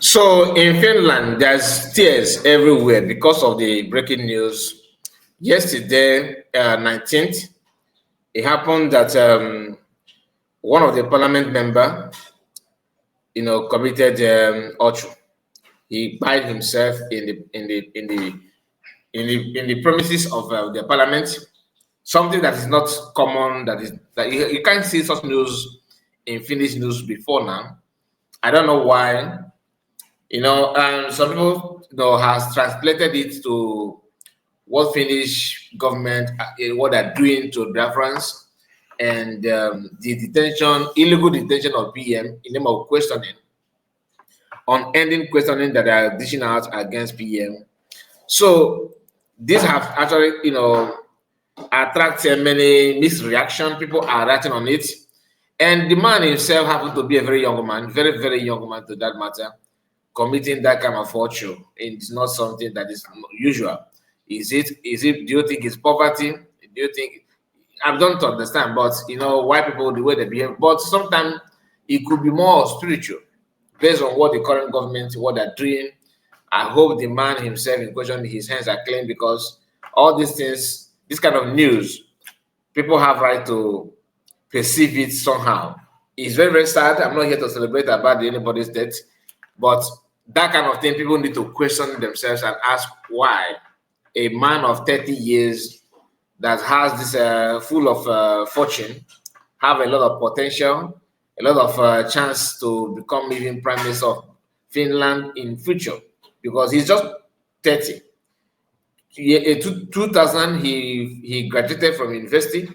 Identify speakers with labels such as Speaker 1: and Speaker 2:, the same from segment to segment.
Speaker 1: So in Finland, there's tears everywhere because of the breaking news. Yesterday, 19th, it happened that one of the parliament member, committed ultra. He buried himself in the premises of the parliament. Something that is not common. That you can't see such news in Finnish news before now. I don't know why. Some people has translated it to what Finnish government what they're doing to Biafrans and the illegal detention of PM in name of questioning, unending questioning that they are dishing out against PM. So these have actually, attracted many mixed reaction. People are writing on it, and the man himself happened to be a very young man, very very young man to that matter, committing that kind of fortune. It's not something that is usual. Is it? Do you think it's poverty? Do you think? I don't understand, but why people the way they behave. But sometimes it could be more spiritual, based on what the current government what they're doing. I hope the man himself in question, his hands are clean, because all these things, this kind of news, people have right to perceive it somehow. It's very very sad. I'm not here to celebrate about anybody's death, but that kind of thing, people need to question themselves and ask why a man of 30 years that has this full of fortune, have a lot of potential, a lot of chance to become even prime minister of Finland in future, because he's just 30. In 2000, he graduated from university.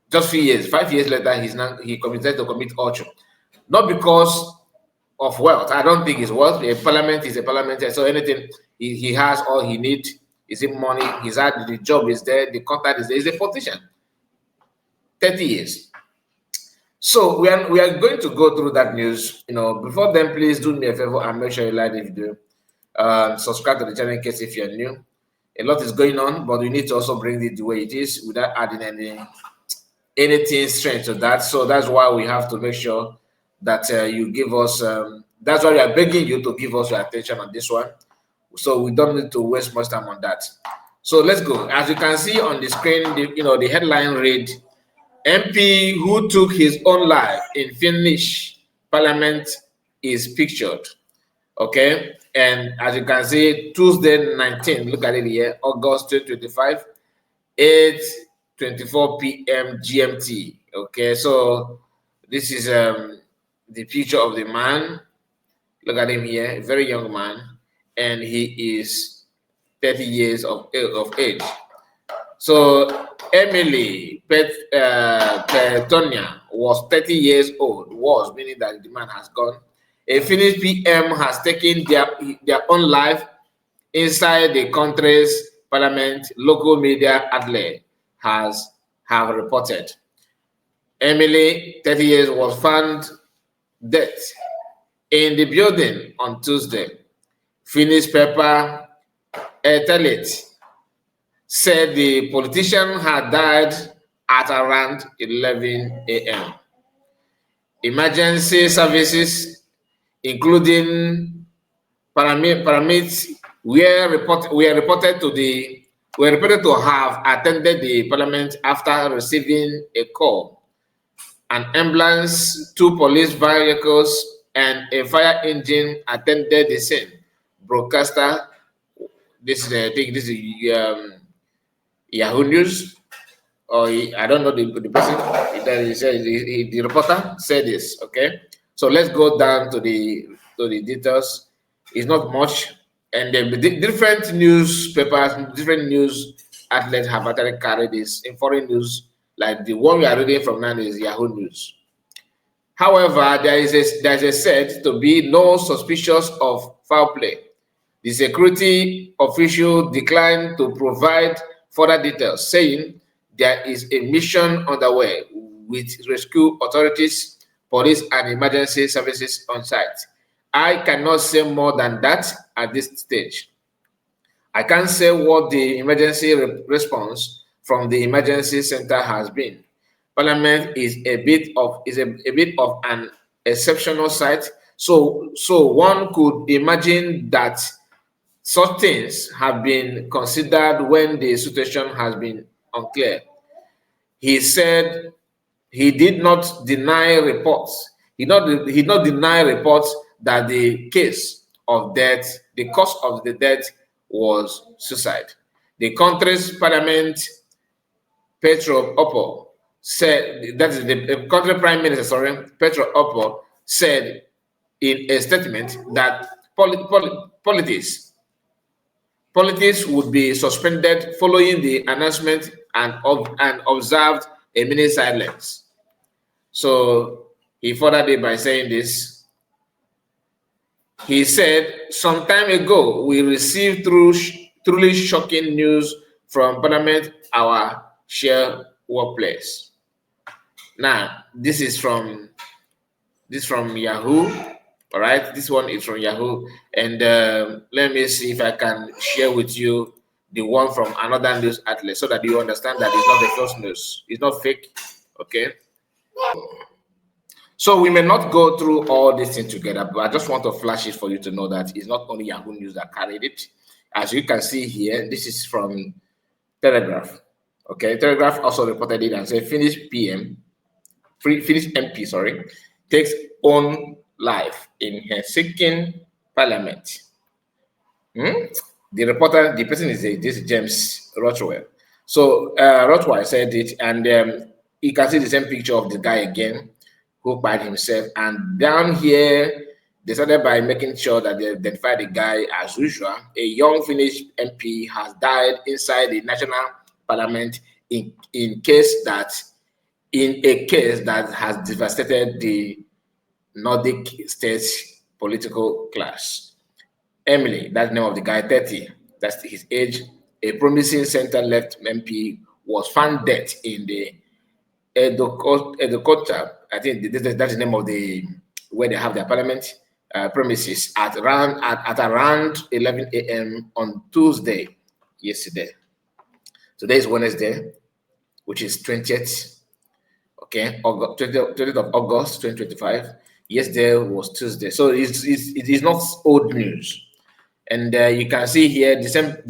Speaker 1: Just few years, 5 years later, he committed to commit torture, not because of wealth. I don't think it's wealth. A parliament is a parliamentary, so anything he has, all he needs is it money. He's had the job is there, the contact is there. He's a politician. 30 years. So we are going to go through that news. Before then, please do me a favor and make sure you like the video. Subscribe to the channel in case if you're new. A lot is going on, but we need to also bring it the way it is without adding anything strange to that. So that's why we have to make sure that you give us. That's why we are begging you to give us your attention on this one. So we don't need to waste much time on that. So let's go. As you can see on the screen, the headline read, MP who took his own life in Finnish parliament is pictured. Okay, and as you can see, Tuesday 19, look at it here, August 2025, 8:24 p.m. GMT. Okay, so this is the picture of the man. Look at him here, a very young man, and he is 30 years of age. So Emily Petonia was 30 years old, meaning that the man has gone. A Finnish PM has taken their own life inside the country's parliament, local media outlet have reported. Emily, 30 years, was found dead in the building on Tuesday. Finnish paper Etelit said the politician had died at around 11 a.m. Emergency services, including paramedics, were reported to have attended the parliament after receiving a call. An ambulance, 2 police vehicles, and a fire engine attended the scene. Broadcaster, this is Yahoo News, or I don't know the person. The reporter said this. Okay, so let's go down to the details. It's not much, and the different newspapers, different news outlets have actually carried this in foreign news. Like the one we are reading from now is Yahoo News. However, there is said to be no suspicious of foul play. The security official declined to provide further details, saying there is a mission underway with rescue authorities, police, and emergency services on site. I cannot say more than that at this stage. I can't say what the emergency response from the emergency center has been. Parliament is a bit of an exceptional site, So one could imagine that such things have been considered when the situation has been unclear. He said he did not deny reports. He did not deny reports that the case of death, the cause of the death was suicide. The country's parliament, Petro Oppo, said, that is the country prime minister, sorry, Petro Oppo, said in a statement that politics would be suspended following the announcement and observed a minute silence. So he furthered it by saying this. He said, some time ago, we received truly shocking news from Parliament, our shared workplace. Now, this is from Yahoo. All right, this one is from Yahoo, and let me see if I can share with you the one from another news outlet so that you understand that it's not the false news. It's not fake. Okay. So we may not go through all these things together, but I just want to flash it for you to know that it's not only Yahoo News that carried it. As you can see here, this is from Telegraph. Okay, Telegraph also reported it and said Finnish MP, sorry, takes own life in Helsinki Parliament. The person is this James Rothwell. So Rothwell said it, and you can see the same picture of the guy again, who by himself. And down here, they started by making sure that they identify the guy as usual. A young Finnish MP has died inside the national parliament in a case that has devastated the Nordic states political class. Emily, that's the name of the guy, 30, that's his age, a promising center-left MP, was found dead in the Edukota, I think that's the name of the where they have their parliament premises at around 11 a.m. on Tuesday, yesterday. Today is Wednesday, which is 20th, okay, 20th of August 2025. Yesterday was Tuesday, so it is not old news. And you can see here the same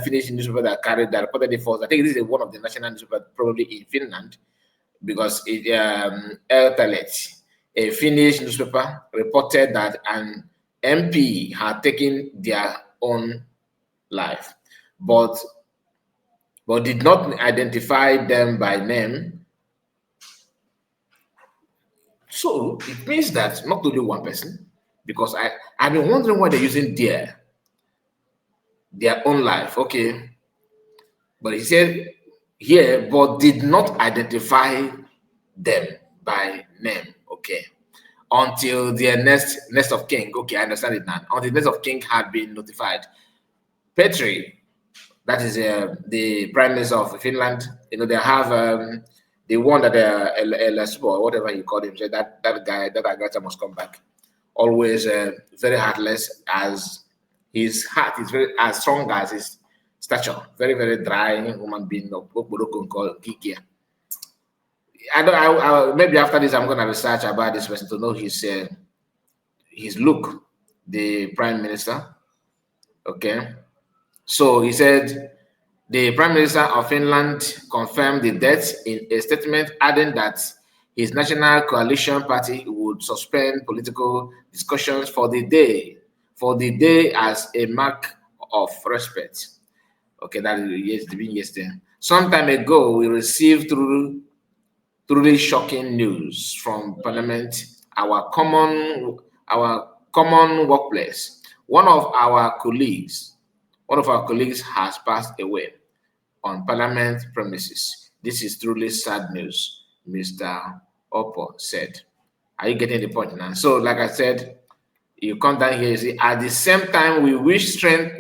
Speaker 1: Finnish newspaper that carried that reported it first. I think this is one of the national newspapers, probably in Finland, because Eltalet, a Finnish newspaper, reported that an MP had taken their own life, but did not identify them by name. So it means that not only one person, because I've been wondering why they're using their own life. Okay, but he said here, but did not identify them by name. Okay, until their next of kin. Okay, I understand it now. Until the next of kin had been notified. Petri, that is the prime minister of Finland. You know, they have the one that or whatever you call him. Said that guy must come back. Always very heartless, as his heart is very as strong as his stature. Very, very dry human being. Called Gigia. Maybe after this I'm gonna research about this person to know his look, the prime minister. Okay, so he said the prime minister of Finland confirmed the death in a statement, adding that his national coalition party would suspend political discussions for the day as a mark of respect. Okay, that is yesterday. Some time ago, we received truly shocking news from Parliament, our common workplace. One of our colleagues has passed away on Parliament premises. This is truly sad news, Mr. Oppo said. Are you getting the point now? So, like I said, you come down here, you see, at the same time, we wish strength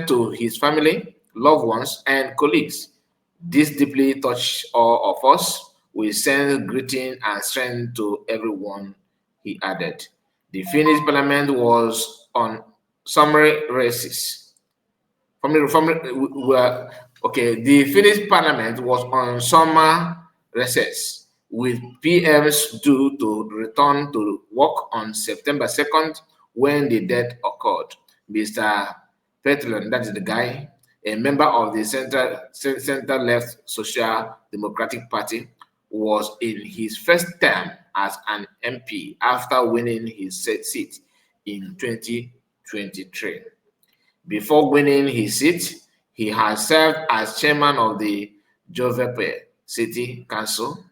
Speaker 1: to his family, loved ones, and colleagues. This deeply touched all of us. We send greeting and strength to everyone, he added. The Finnish parliament was on summary recess. The Finnish parliament was on summer recess with PMs due to return to work on September 2nd when the death occurred. Mr. Petlon, that is the guy, a member of the center-left Social Democratic Party, was in his first term as an MP after winning his seat in 2023. Before winning his seat, he has served as chairman of the Jovepe City Council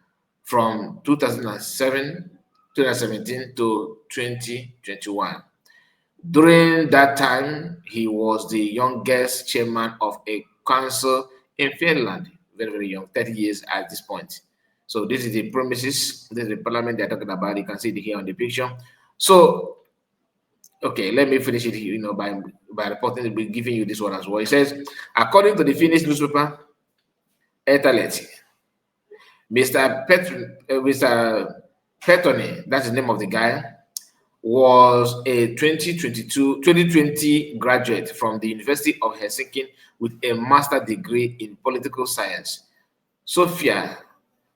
Speaker 1: from 2017 to 2021. During that time, he was the youngest chairman of a council in Finland. Very, very young, 30 years at this point. So this is the premises, this is the parliament they're talking about. You can see it here on the picture. So, okay, let me finish it, by reporting, giving you this one as well. It says, according to the Finnish newspaper, Etaleti, Mr. Petoni, that's the name of the guy, was a 2020 graduate from the University of Helsinki with a master's degree in political science. Sofia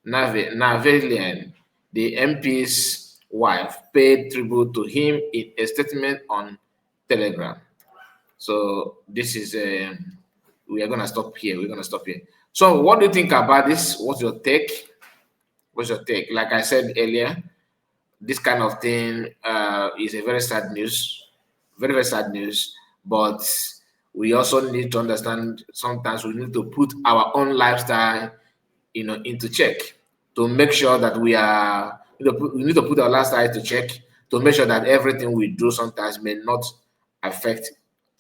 Speaker 1: Navelian, the MP's wife, paid tribute to him in a statement on Telegram. So this is we are gonna stop here. We're gonna stop here. So what do you think about this? What's your take? What's your take? Like I said earlier, this kind of thing is a very sad news, very, very sad news. But we also need to understand sometimes we need to put our own lifestyle, into check to make sure that we are, we need to put our lifestyle to check to make sure that everything we do sometimes may not affect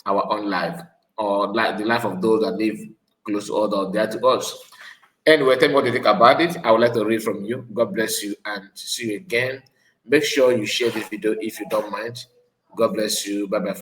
Speaker 1: our own life or like the life of those that live close to us or dear to us. Anyway, tell me what you think about it. I would like to read from you. God bless you and see you again. Make sure you share this video if you don't mind. God bless you. Bye bye.